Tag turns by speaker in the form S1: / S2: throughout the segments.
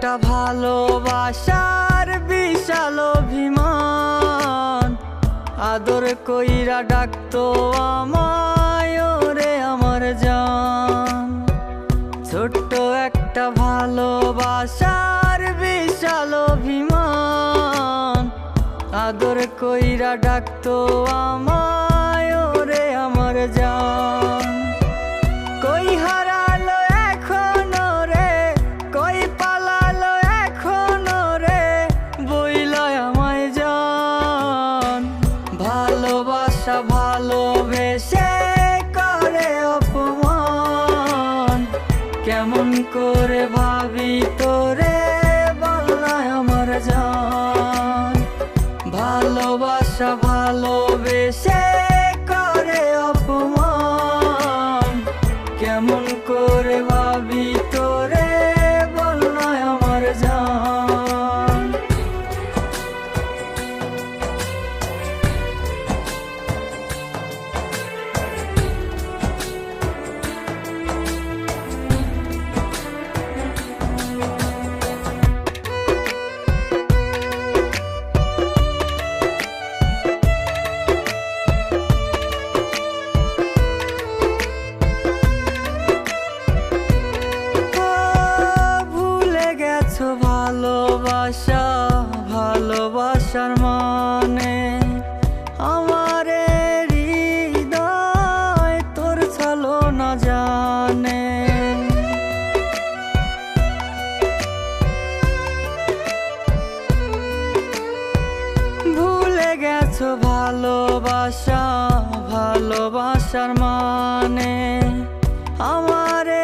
S1: একটা ভালোবাসার বিশাল অভিমান, আদর কইরা ডাকতো আমায় ওরে আমার জান। ছোট্ট একটা ভালোবাসার বিশাল অভিমান, আদর কইরা ডাকতো আমায় ওরে আমার জান। কই হারালো এখনো রে, কই পালালো এখনো রে, বইলায় আমায় জান। ভালোবাসা ভালোবেসে করে অপমান, কেমন করে ভাবি তোরে বলনায় আমার জান। ভালোবাসা ভালোবেসে করে অপমান, কেমন করে ভাবি তোরে বলনায় আমার জান। ভালোবাসা ভালোবাসার মানে, আমারে হৃদয় তোর ছলো না জানে। ভুলে গেছো ভালোবাসা ভালোবাসার মানে, আমারে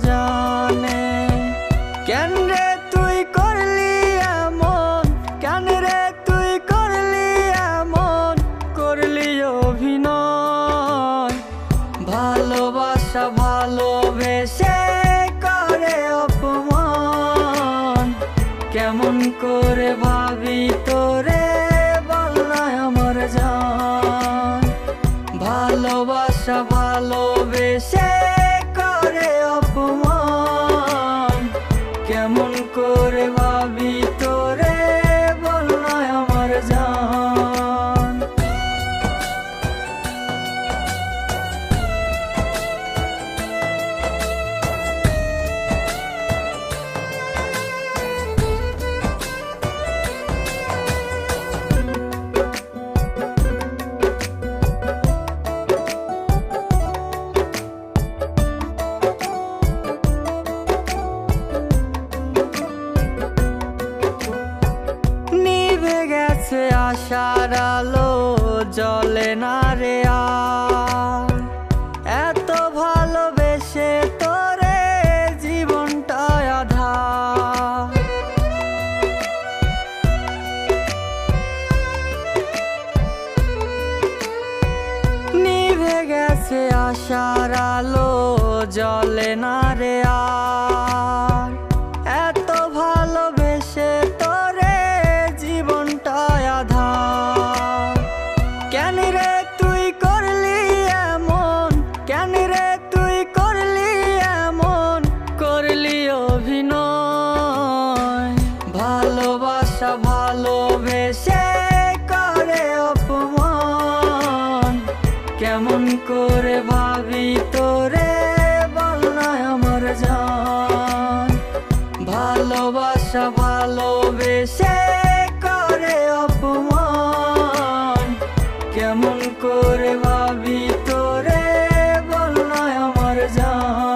S1: জানে। কেন রে তুই করলি এমন, কেন রে তুই করলি এমন, করলি অভিনয়। ভালোবাসা ভালোবেসে করে অপমান, কেমন করে ভাবি তোরে বলনায় আমার জান। ভালোবাসা ভালোবেসে অপমান, কেমন করে ভাবি তোরে বলনায় আমার জান। আশার আলো জ্বলে না রে আর, এত ভালোবেসে তোরে জীবনটা আধার। নিভে গেছে আশার আলো জ্বলে না রে আর, এত ভালোবেসে তোরে জীবনটা আধার। কেন রে তুই করলি এমন, কেন রে তুই করলি এমন, করলি অভিনয়। ভালোবাসা ভালোবেসে করে অপমান, কেমন করে ভাবি তোরে বলনায় আমার জান। ভালোবাসা ভালোবেসে করে অপমান, কেমন করে ভাবি তোরে বলনায় আমার জান।